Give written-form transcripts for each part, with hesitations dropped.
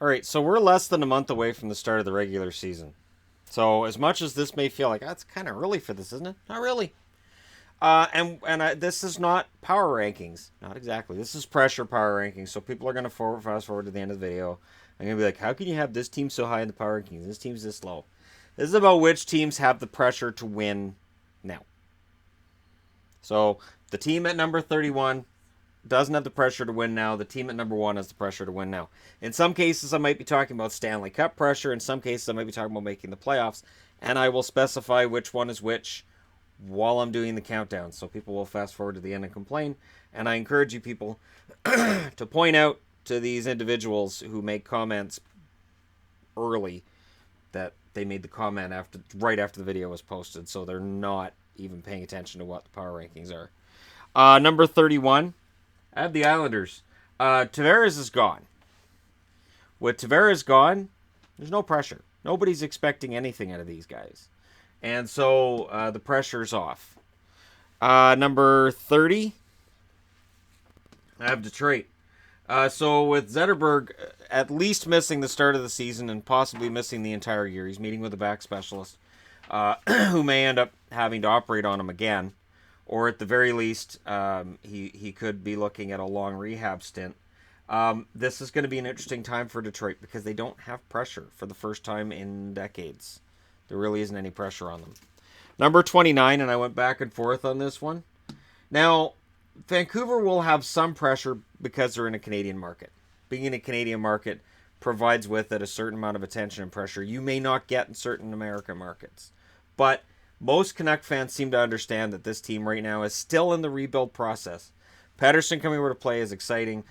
All right, so we're less than a month away from the start of the regular season. So as much as this may feel like that's kind of early for this, isn't it? Not really. This is not power rankings. Not exactly. This is pressure power rankings. So people are going to fast forward to the end of the video. I'm going to be like, how can you have this team so high in the power rankings? This team's this low. This is about which teams have the pressure to win now. So the team at number 31 doesn't have the pressure to win now. The team at number 1 has the pressure to win now. In some cases, I might be talking about Stanley Cup pressure. In some cases, I might be talking about making the playoffs. And I will specify which one is which while I'm doing the countdown. So people will fast forward to the end and complain. And I encourage you people to point out to these individuals who make comments early that they made the comment right after the video was posted. So they're not even paying attention to what the power rankings are. Number 31, I have the Islanders. Tavares is gone. With Tavares gone, there's no pressure. Nobody's expecting anything out of these guys. And so the pressure's off. Number 30, I have Detroit. So with Zetterberg at least missing the start of the season and possibly missing the entire year, he's meeting with a back specialist who may end up having to operate on him again. Or at the very least, he could be looking at a long rehab stint. This is going to be an interesting time for Detroit because they don't have pressure for the first time in decades. There really isn't any pressure on them. Number 29, and I went back and forth on this one. Now, Vancouver will have some pressure because they're in a Canadian market. Being in a Canadian market provides with it a certain amount of attention and pressure you may not get in certain American markets. But most Canuck fans seem to understand that this team right now is still in the rebuild process. Pettersson coming over to play is exciting.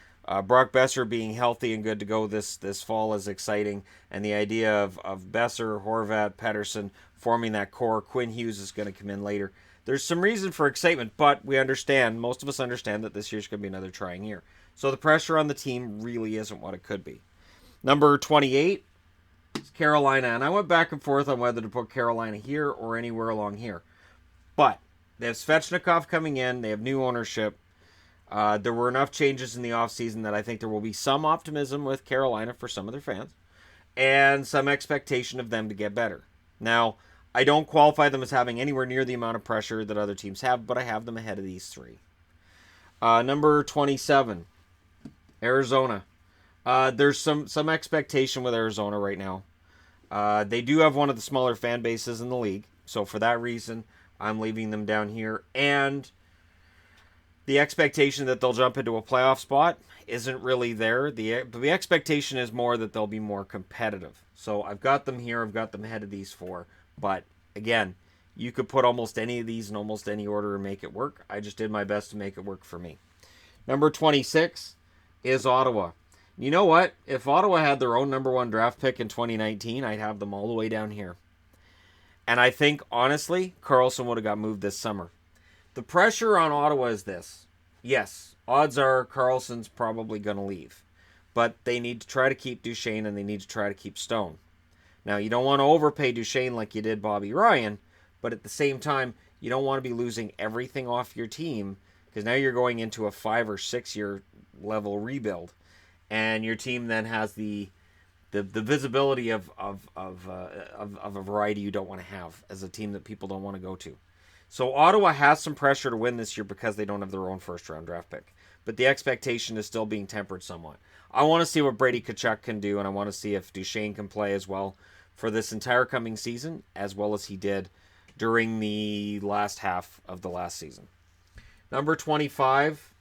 Brock Besser being healthy and good to go this fall is exciting. And the idea of Besser, Horvat, Pettersson forming that core. Quinn Hughes is going to come in later. There's some reason for excitement, but most of us understand that this year's going to be another trying year. So the pressure on the team really isn't what it could be. Number 28 is Carolina, and I went back and forth on whether to put Carolina here or anywhere along here. But they have Svechnikov coming in. They have new ownership. There were enough changes in the offseason that I think there will be some optimism with Carolina for some of their fans and some expectation of them to get better. Now, I don't qualify them as having anywhere near the amount of pressure that other teams have, but I have them ahead of these three. Number 27, Arizona. There's some expectation with Arizona right now. They do have one of the smaller fan bases in the league, so for that reason, I'm leaving them down here. And the expectation that they'll jump into a playoff spot isn't really there. The expectation is more that they'll be more competitive. So I've got them here. I've got them ahead of these four. But again, you could put almost any of these in almost any order and make it work. I just did my best to make it work for me. Number 26 is Ottawa. You know what? If Ottawa had their own number 1 draft pick in 2019, I'd have them all the way down here. And I think, honestly, Karlsson would have got moved this summer. The pressure on Ottawa is this. Yes, odds are Karlsson's probably going to leave. But they need to try to keep Duchesne and they need to try to keep Stone. Now, you don't want to overpay Duchesne like you did Bobby Ryan, but at the same time, you don't want to be losing everything off your team because now you're going into a 5 or 6 year level rebuild, and your team then has the visibility of a variety you don't want to have as a team that people don't want to go to. So Ottawa has some pressure to win this year because they don't have their own first round draft pick, but the expectation is still being tempered somewhat. I want to see what Brady Tkachuk can do, and I want to see if Duchesne can play as well for this entire coming season, as well as he did during the last half of the last season. Number 25,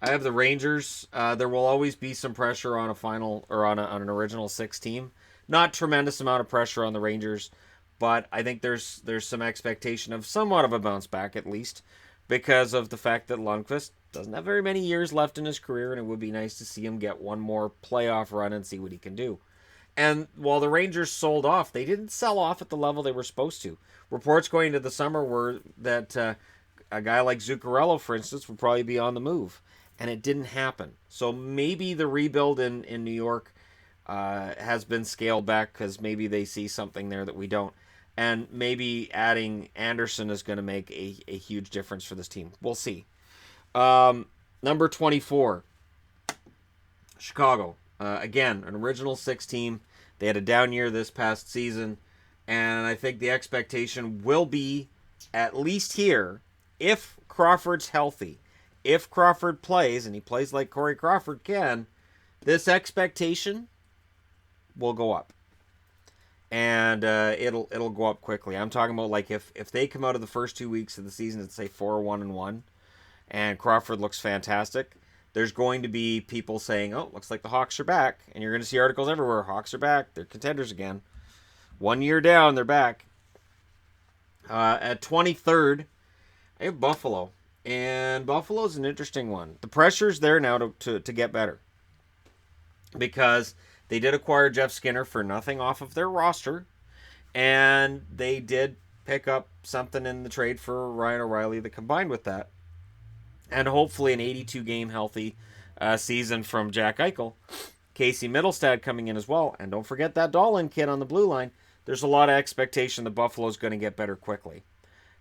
I have the Rangers. There will always be some pressure on a final or on an original 6 team. Not tremendous amount of pressure on the Rangers, but I think there's some expectation of somewhat of a bounce back at least because of the fact that Lundqvist doesn't have very many years left in his career, and it would be nice to see him get one more playoff run and see what he can do. And while the Rangers sold off, they didn't sell off at the level they were supposed to. Reports going into the summer were that a guy like Zuccarello, for instance, would probably be on the move, and it didn't happen. So maybe the rebuild in New York has been scaled back because maybe they see something there that we don't. And maybe adding Anderson is going to make a huge difference for this team. We'll see. Number 24, Chicago. Again, an original 6 team. They had a down year this past season, and I think the expectation will be, at least here, if Crawford's healthy, if Crawford plays, and he plays like Corey Crawford can, this expectation will go up. And it'll go up quickly. I'm talking about like if they come out of the first 2 weeks of the season and say 4-1-1, and Crawford looks fantastic, there's going to be people saying, "Oh, looks like the Hawks are back," and you're going to see articles everywhere. Hawks are back. They're contenders again. 1 year down, they're back. At 23rd, I have Buffalo, and Buffalo's an interesting one. The pressure's there now to get better, because they did acquire Jeff Skinner for nothing off of their roster, and they did pick up something in the trade for Ryan O'Reilly that combined with that, and hopefully an 82-game healthy season from Jack Eichel. Casey Middlestad coming in as well, and don't forget that Dolan kid on the blue line. There's a lot of expectation that Buffalo's going to get better quickly,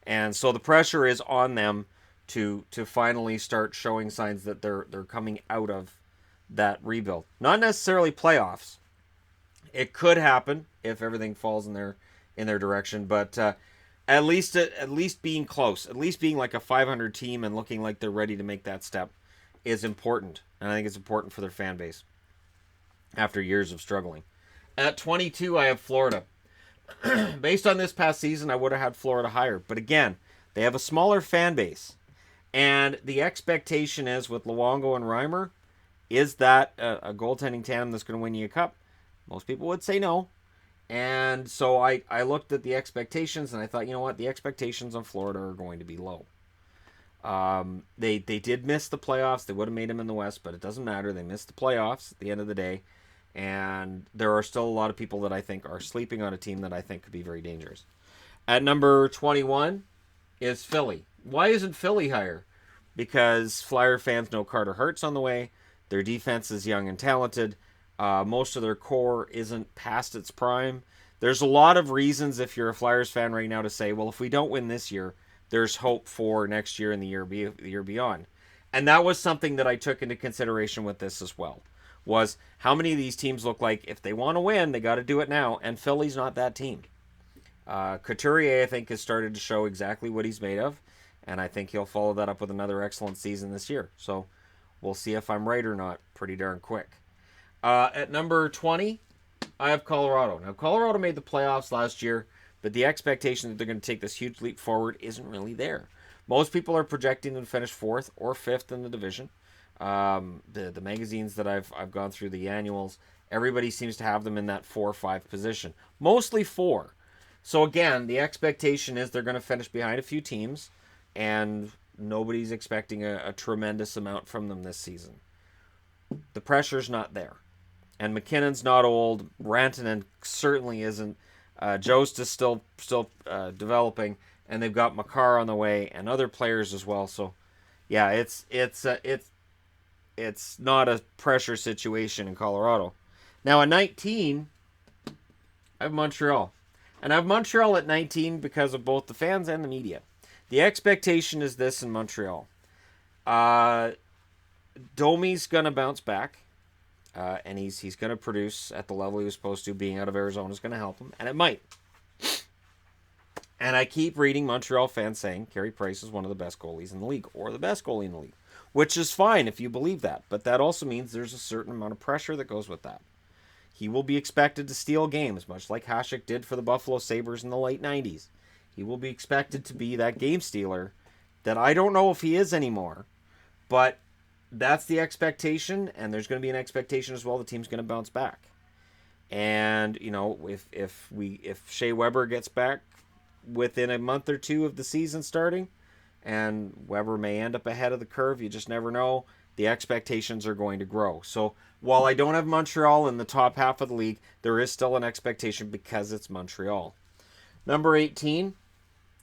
and so the pressure is on them to finally start showing signs that they're coming out of that rebuild. Not necessarily playoffs. It could happen if everything falls in their direction, but at least being close, at least being like a 500 team and looking like they're ready to make that step is important. And I think it's important for their fan base after years of struggling. At 22, I have Florida. Based on this past season, I would have had Florida higher, but again, they have a smaller fan base, and the expectation is with Luongo and Reimer, is that a goaltending tandem that's going to win you a cup? Most people would say no. And so I looked at the expectations, and I thought, you know what? The expectations on Florida are going to be low. They did miss the playoffs. They would have made them in the West, but it doesn't matter. They missed the playoffs at the end of the day. And there are still a lot of people that I think are sleeping on a team that I think could be very dangerous. At number 21 is Philly. Why isn't Philly higher? Because Flyer fans know Carter Hart's on the way. Their defense is young and talented. Most of their core isn't past its prime. There's a lot of reasons if you're a Flyers fan right now to say, well, if we don't win this year, there's hope for next year and the year beyond. And that was something that I took into consideration with this as well, was how many of these teams look like if they want to win, they got to do it now, and Philly's not that team. Couturier, I think, has started to show exactly what he's made of, and I think he'll follow that up with another excellent season this year. So we'll see if I'm right or not pretty darn quick. At number 20, I have Colorado. Now, Colorado made the playoffs last year, but the expectation that they're going to take this huge leap forward isn't really there. Most people are projecting them to finish 4th or 5th in the division. The magazines that I've gone through, the annuals, everybody seems to have them in that 4 or 5 position. Mostly 4. So again, the expectation is they're going to finish behind a few teams, and nobody's expecting a tremendous amount from them this season. The pressure's not there. And McKinnon's not old. Rantanen certainly isn't. Jost is still developing, and they've got Makar on the way and other players as well. So, yeah, it's not a pressure situation in Colorado. Now at 19, I have Montreal, and I have Montreal at 19 because of both the fans and the media. The expectation is this in Montreal: Domi's gonna bounce back. And he's going to produce at the level he was supposed to. Being out of Arizona is going to help him, and it might. And I keep reading Montreal fans saying Carey Price is one of the best goalies in the league, or the best goalie in the league, which is fine if you believe that. But that also means there's a certain amount of pressure that goes with that. He will be expected to steal games, much like Hasek did for the Buffalo Sabres in the late 90s. He will be expected to be that game stealer that I don't know if he is anymore, but that's the expectation, and there's going to be an expectation as well the team's going to bounce back. And, you know, if Shea Weber gets back within a month or two of the season starting, and Weber may end up ahead of the curve, you just never know, the expectations are going to grow. So while I don't have Montreal in the top half of the league, there is still an expectation because it's Montreal. Number 18,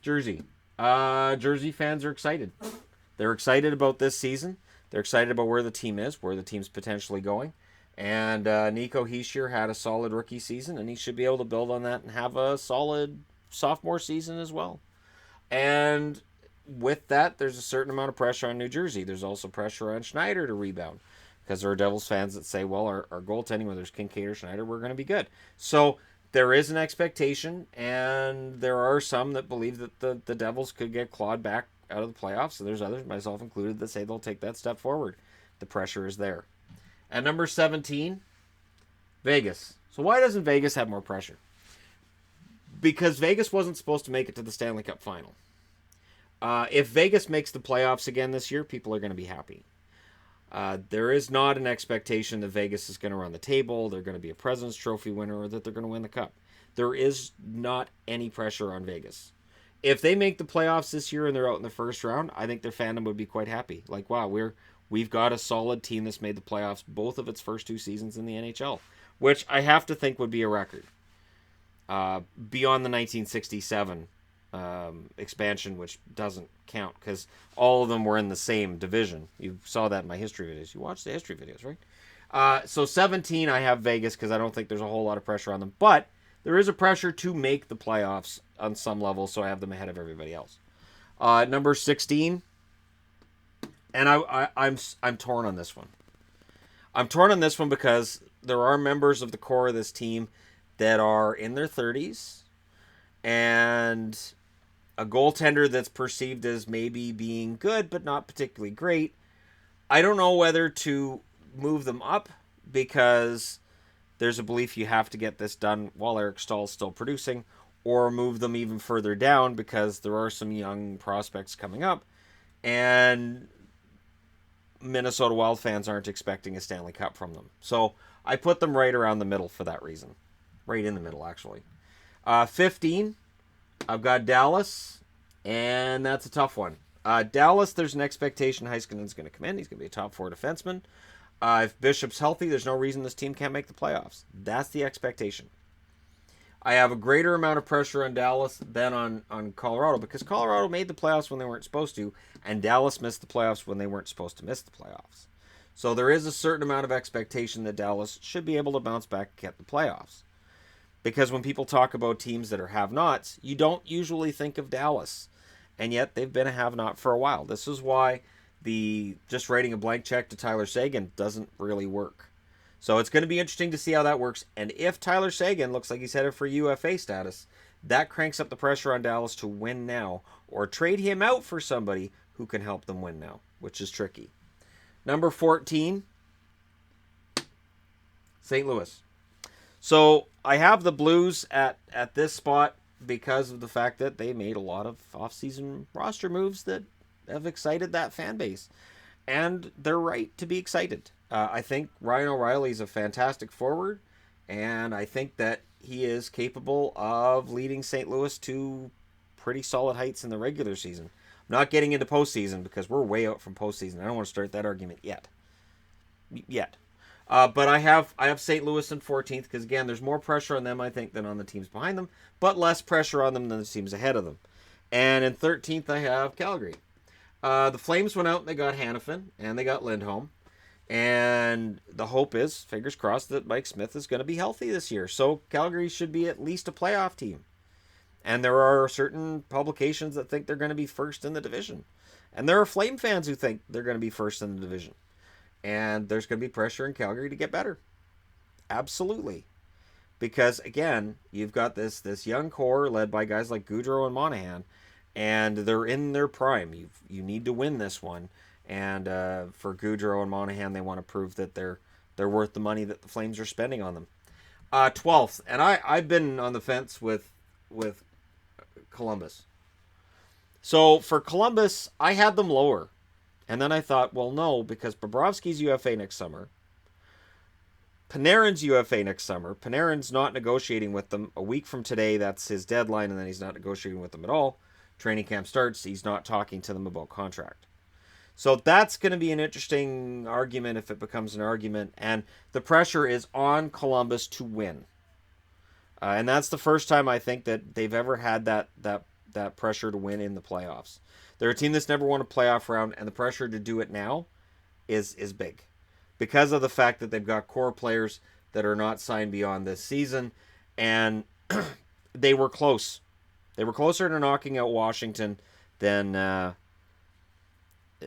Jersey. Jersey fans are excited. They're excited about this season. They're excited about where the team is, where the team's potentially going. And Nico Hischier had a solid rookie season, and he should be able to build on that and have a solid sophomore season as well. And with that, there's a certain amount of pressure on New Jersey. There's also pressure on Schneider to rebound. Because there are Devils fans that say, well, our goaltending, whether it's Kincaid or Schneider, we're going to be good. So there is an expectation, and there are some that believe that the Devils could get clawed back out of the playoffs. And there's others, myself included, that say they'll take that step forward. The pressure is there. At number 17, Vegas. So why doesn't Vegas have more pressure? Because Vegas wasn't supposed to make it to the Stanley Cup final. If Vegas makes the playoffs again this year, people are going to be happy. There is not an expectation that Vegas is going to run the table, they're going to be a President's Trophy winner, or that they're going to win the Cup. There is not any pressure on Vegas. If they make the playoffs this year and they're out in the first round, I think their fandom would be quite happy. Like, wow, we've got a solid team that's made the playoffs both of its first 2 seasons in the NHL, which I have to think would be a record. Beyond the 1967 expansion, which doesn't count because all of them were in the same division. You saw that in my history videos. You watched the history videos, right? So 17, I have Vegas because I don't think there's a whole lot of pressure on them. But there is a pressure to make the playoffs on some level, so I have them ahead of everybody else. Number 16, and I'm torn on this one. I'm torn on this one because there are members of the core of this team that are in their 30s, and a goaltender that's perceived as maybe being good but not particularly great. I don't know whether to move them up because there's a belief you have to get this done while Eric Stahl's still producing, or move them even further down because there are some young prospects coming up, and Minnesota Wild fans aren't expecting a Stanley Cup from them. So I put them right around the middle for that reason. Right in the middle, actually. 15, I've got Dallas, and that's a tough one. Dallas, there's an expectation Heiskanen's going to come in. He's going to be a top 4 defenseman. If Bishop's healthy, there's no reason this team can't make the playoffs. That's the expectation. I have a greater amount of pressure on Dallas than on Colorado because Colorado made the playoffs when they weren't supposed to, and Dallas missed the playoffs when they weren't supposed to miss the playoffs. So there is a certain amount of expectation that Dallas should be able to bounce back and get the playoffs. Because when people talk about teams that are have-nots, you don't usually think of Dallas. And yet they've been a have-not for a while. This is why the just writing a blank check to Tyler Seguin doesn't really work. So it's going to be interesting to see how that works. And if Tyler Seguin looks like he's headed for UFA status, that cranks up the pressure on Dallas to win now, or trade him out for somebody who can help them win now, which is tricky. Number 14, St. Louis. So I have the Blues at this spot because of the fact that they made a lot of offseason roster moves that have excited that fan base. And they're right to be excited. I think Ryan O'Reilly is a fantastic forward, and I think that he is capable of leading St. Louis to pretty solid heights in the regular season. I'm not getting into postseason because we're way out from postseason. I don't want to start that argument yet. But I have St. Louis in 14th because, again, there's more pressure on them, I think, than on the teams behind them, but less pressure on them than the teams ahead of them. And in 13th, I have Calgary. The Flames went out and they got Hannafin and they got Lindholm. And the hope is, fingers crossed, that Mike Smith is going to be healthy this year. So Calgary should be at least a playoff team. And there are certain publications that think they're going to be first in the division. And there are Flame fans who think they're going to be first in the division. And there's going to be pressure in Calgary to get better. Absolutely. Because, again, you've got this young core led by guys like Gaudreau and Monahan, and they're in their prime. You need to win this one. And for Gaudreau and Monahan, they want to prove that they're worth the money that the Flames are spending on them. 12th, and I've been on the fence with Columbus. So for Columbus, I had them lower. And then I thought, well, no, because Bobrovsky's UFA next summer. Panarin's UFA next summer. Panarin's not negotiating with them. A week from today, that's his deadline, and then he's not negotiating with them at all. Training camp starts. He's not talking to them about contract. So that's going to be an interesting argument if it becomes an argument. And the pressure is on Columbus to win. And that's the first time I think that they've ever had that pressure to win in the playoffs. They're a team that's never won a playoff round, and the pressure to do it now is big. Because of the fact that they've got core players that are not signed beyond this season, and they were close. They were closer to knocking out Washington than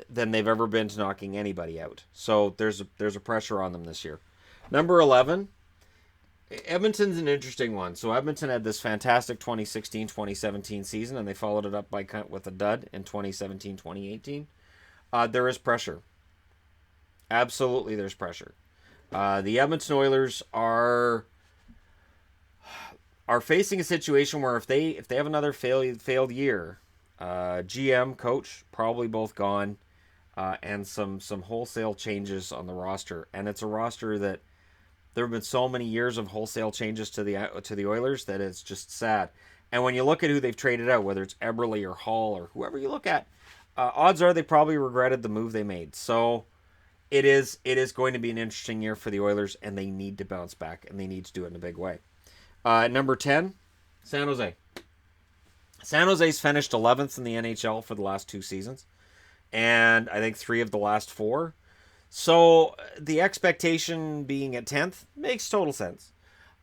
than they've ever been to knocking anybody out. So there's a pressure on them this year. Number 11, Edmonton's an interesting one. So Edmonton had this fantastic 2016-2017 season, and they followed it up with a dud in 2017-2018. There is pressure. Absolutely, there's pressure. The Edmonton Oilers are facing a situation where if they have another failed year, GM, coach, probably both gone, and some wholesale changes on the roster, and it's a roster that there have been so many years of wholesale changes to the Oilers that it's just sad. And when you look at who they've traded out, whether it's Eberle or Hall or whoever you look at, odds are they probably regretted the move they made. So it is going to be an interesting year for the Oilers, and they need to bounce back, and they need to do it in a big way. Number 10, San Jose. San Jose's finished 11th in the NHL for the last 2 seasons, and I think 3 of the last 4. So the expectation being at 10th makes total sense.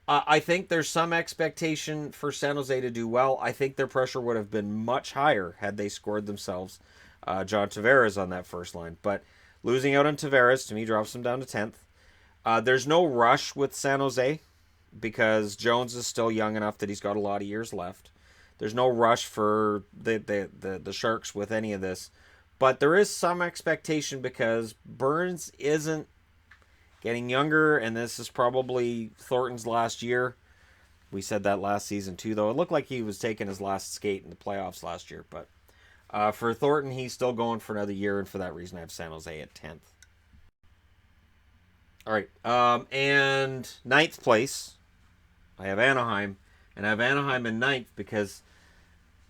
I think there's some expectation for San Jose to do well. I think their pressure would have been much higher had they scored themselves John Tavares on that first line. But losing out on Tavares, to me, drops them down to 10th. There's no rush with San Jose because Jones is still young enough that he's got a lot of years left. There's no rush for the Sharks with any of this. But there is some expectation because Burns isn't getting younger, and this is probably Thornton's last year. We said that last season too, though. It looked like he was taking his last skate in the playoffs last year. But for Thornton, he's still going for another year, and for that reason, I have San Jose at 10th. All right, and 9th place, I have Anaheim, and I have Anaheim in 9th because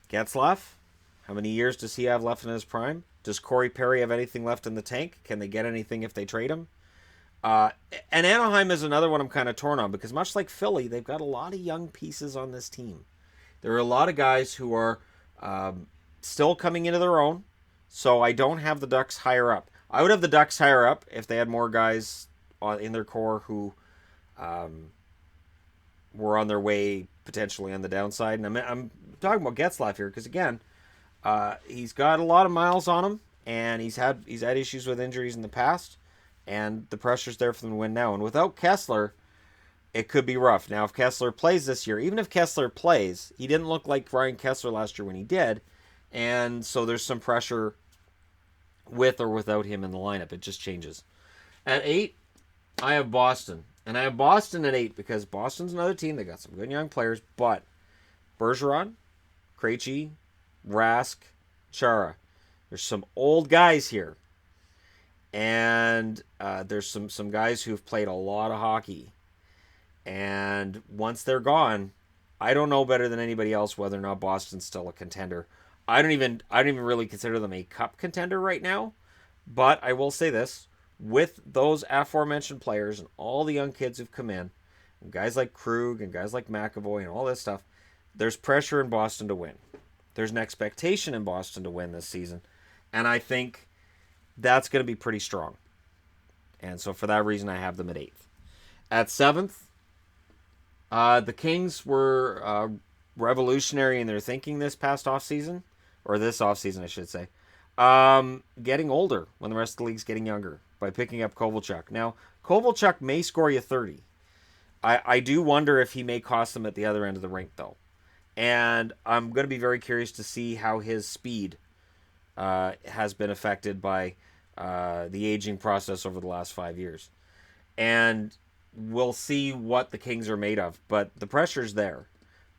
Getzlaf, how many years does he have left in his prime? Does Corey Perry have anything left in the tank? Can they get anything if they trade him? And Anaheim is another one I'm kind of torn on because much like Philly, they've got a lot of young pieces on this team. There are a lot of guys who are still coming into their own, so I don't have the Ducks higher up. I would have the Ducks higher up if they had more guys in their core who were on their way potentially on the downside. And I'm talking about Getzlaf here because, again, he's got a lot of miles on him, and he's had issues with injuries in the past, and the pressure's there for them to win now. And without Kessler, it could be rough. Now, if Kessler plays this year, even if Kessler plays, he didn't look like Ryan Kessler last year when he did, and so there's some pressure with or without him in the lineup. It just changes. At 8, I have Boston, and I have Boston at 8 because Boston's another team. They got some good young players, but Bergeron, Krejci, Rask, Chara. There's some old guys here. And there's some guys who've played a lot of hockey. And once they're gone, I don't know better than anybody else whether or not Boston's still a contender. I don't even really consider them a cup contender right now. But I will say this. With those aforementioned players and all the young kids who've come in, and guys like Krug and guys like McAvoy and all this stuff, there's pressure in Boston to win. There's an expectation in Boston to win this season. And I think that's going to be pretty strong. And so for that reason, I have them at 8th. At 7th, the Kings were revolutionary in their thinking this past offseason. Or this offseason, I should say. Getting older when the rest of the league's getting younger by picking up Kovalchuk. Now, Kovalchuk may score you 30. I do wonder if he may cost them at the other end of the rink, though. And I'm going to be very curious to see how his speed has been affected by the aging process over the last 5 years. And we'll see what the Kings are made of. But the pressure's there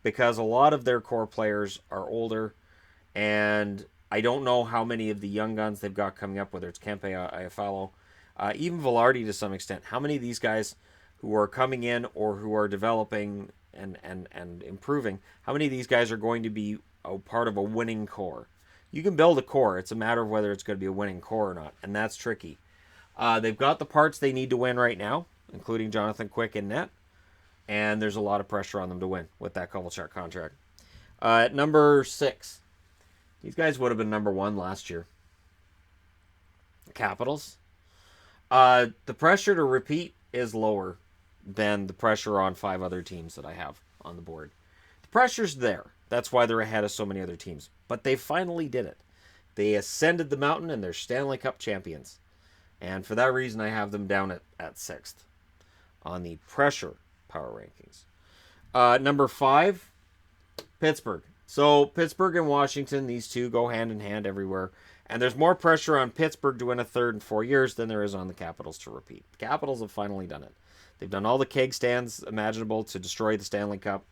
because a lot of their core players are older. And I don't know how many of the young guns they've got coming up, whether it's Kempe, Iafallo, even Velarde to some extent. How many of these guys who are coming in or who are developing and improving, how many of these guys are going to be a part of a winning core? You can build a core. It's a matter of whether it's going to be a winning core or not, and that's tricky. They've got the parts they need to win right now, including Jonathan Quick in net, and there's a lot of pressure on them to win with that Kovalchuk contract. At number 6, these guys would have been number 1 last year. Capitals. The pressure to repeat is lower than the pressure on 5 other teams that I have on the board. The pressure's there. That's why they're ahead of so many other teams. But they finally did it. They ascended the mountain and they're Stanley Cup champions. And for that reason, I have them down at 6th on the pressure power rankings. Number 5, Pittsburgh. So Pittsburgh and Washington, these two go hand in hand everywhere. And there's more pressure on Pittsburgh to win a third in 4 years than there is on the Capitals to repeat. The Capitals have finally done it. They've done all the keg stands imaginable to destroy the Stanley Cup.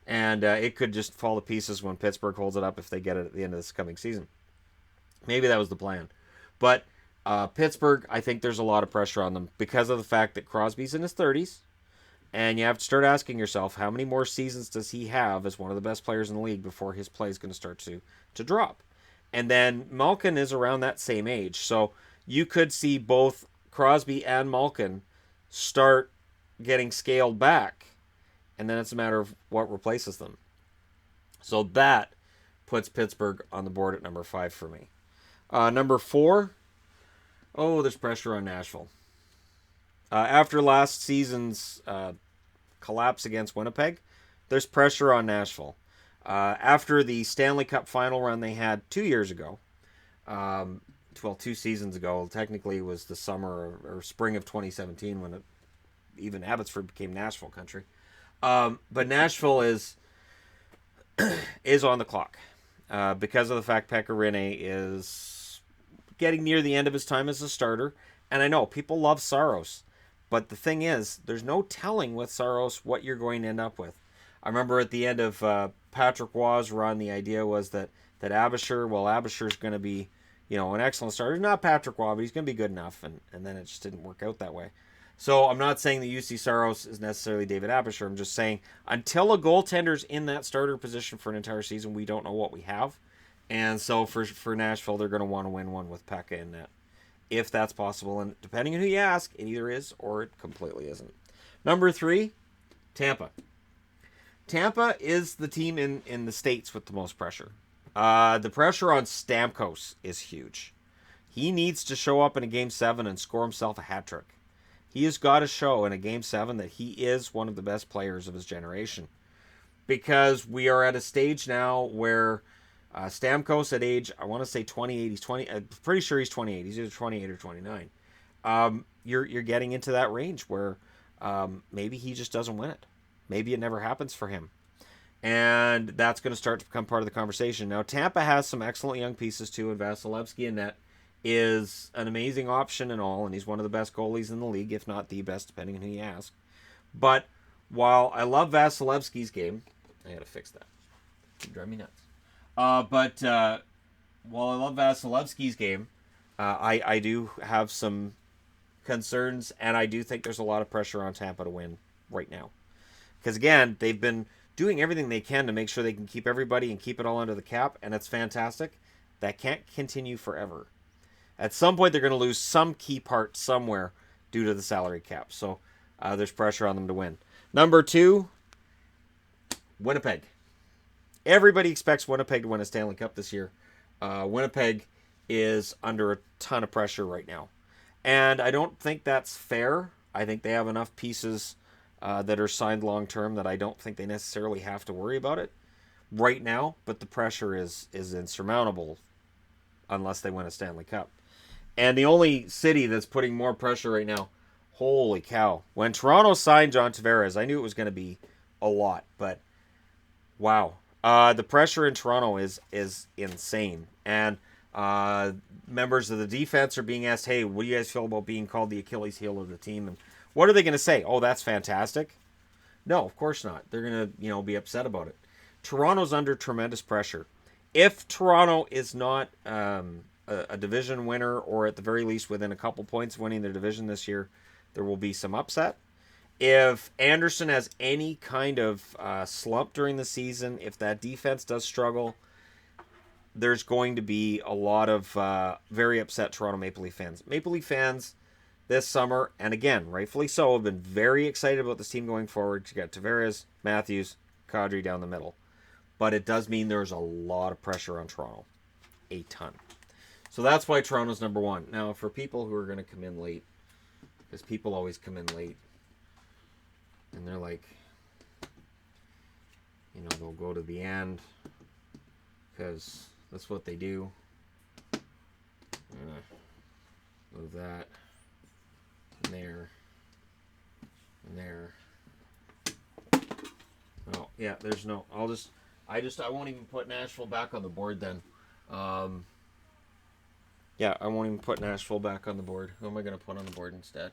And it could just fall to pieces when Pittsburgh holds it up if they get it at the end of this coming season. Maybe that was the plan. But Pittsburgh, I think there's a lot of pressure on them because of the fact that Crosby's in his 30s. And you have to start asking yourself, how many more seasons does he have as one of the best players in the league before his play is going to start to drop? And then Malkin is around that same age. So you could see both Crosby and Malkin start getting scaled back. And then it's a matter of what replaces them. So that puts Pittsburgh on the board at number 5 for me. Number 4, there's pressure on Nashville. After last season's collapse against Winnipeg, there's pressure on Nashville. After the Stanley Cup final run they had 2 years ago, 2 seasons ago, technically it was the summer or spring of 2017 when even Abbotsford became Nashville country. But Nashville is on the clock because of the fact Pekka Rinne is getting near the end of his time as a starter. And I know people love Saros, but the thing is, there's no telling with Saros what you're going to end up with. I remember at the end of Patrick Waugh's run, the idea was that Abbotsford's going to be, an excellent starter. Not Patrick Waugh, but he's going to be good enough. And then it just didn't work out that way. So I'm not saying that UC Saros is necessarily David Abbotsford. I'm just saying until a goaltender's in that starter position for an entire season, we don't know what we have. And so for Nashville, they're going to want to win one with Pekka in net, if that's possible. And depending on who you ask, it either is or it completely isn't. Number 3, Tampa. Tampa is the team in the States with the most pressure. The pressure on Stamkos is huge. He needs to show up in a Game 7 and score himself a hat trick. He has got to show in a Game 7 that he is one of the best players of his generation. Because we are at a stage now where Stamkos at age, I want to say 28, he's 20, I'm pretty sure he's 28. He's either 28 or 29. You're getting into that range where maybe he just doesn't win it. Maybe it never happens for him. And that's going to start to become part of the conversation. Now, Tampa has some excellent young pieces too, and Vasilevsky in net is an amazing option and all, and he's one of the best goalies in the league, if not the best, depending on who you ask. But while I love Vasilevsky's game, I got to fix that. It'd drive me nuts. But while I love Vasilevsky's game, I do have some concerns, and I do think there's a lot of pressure on Tampa to win right now. Because, again, they've been doing everything they can to make sure they can keep everybody and keep it all under the cap, and it's fantastic. That can't continue forever. At some point, they're going to lose some key part somewhere due to the salary cap. So there's pressure on them to win. Number 2, Winnipeg. Everybody expects Winnipeg to win a Stanley Cup this year. Winnipeg is under a ton of pressure right now. And I don't think that's fair. I think they have enough pieces that are signed long-term that I don't think they necessarily have to worry about it right now. But the pressure is insurmountable unless they win a Stanley Cup. And the only city that's putting more pressure right now, holy cow. When Toronto signed John Tavares, I knew it was going to be a lot. But, wow. The pressure in Toronto is insane. And members of the defense are being asked, hey, what do you guys feel about being called the Achilles heel of the team? And what are they going to say? Oh, that's fantastic? No, of course not. They're going to be upset about it. Toronto's under tremendous pressure. If Toronto is not a division winner, or at the very least within a couple points of winning their division this year, there will be some upset. If Anderson has any kind of slump during the season, if that defense does struggle, there's going to be a lot of very upset Toronto Maple Leaf fans. Maple Leaf fans this summer, and again, rightfully so, have been very excited about this team going forward. You got Tavares, Matthews, Kadri down the middle. But it does mean there's a lot of pressure on Toronto. A ton. So that's why Toronto's number 1. Now, for people who are going to come in late, because people always come in late, and they're like, they'll go to the end, because that's what they do. I'm gonna move that and there and there. Oh yeah, there's no. I won't even put Nashville back on the board then. Yeah, I won't even put Nashville back on the board. Who am I gonna put on the board instead?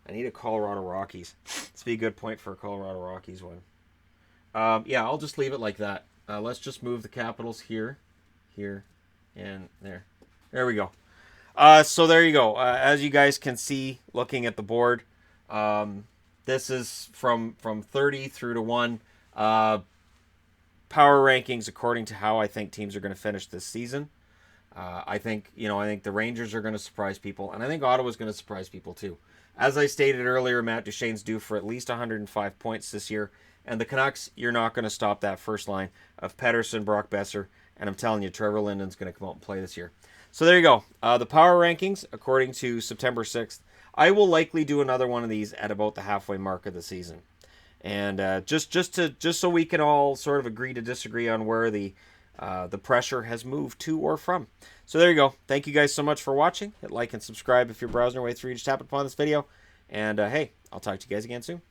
I need a Colorado Rockies. This would be a good point for a Colorado Rockies one. Yeah, I'll just leave it like that. Let's just move the Capitals here, here, and there. There we go. So there you go. As you guys can see, looking at the board, this is from 30 through to 1. Power rankings according to how I think teams are going to finish this season. I think the Rangers are going to surprise people, and I think Ottawa's going to surprise people too. As I stated earlier, Matt Duchene's due for at least 105 points this year, and the Canucks, you're not going to stop that first line of Pettersson, Brock Besser, and I'm telling you, Trevor Linden's going to come out and play this year. So there you go. The power rankings according to September 6th. I will likely do another one of these at about the halfway mark of the season. And just so we can all sort of agree to disagree on where the pressure has moved to or from. So there you go. Thank you guys so much for watching. Hit like and subscribe if you're browsing your way through. Just tap upon this video. And hey, I'll talk to you guys again soon.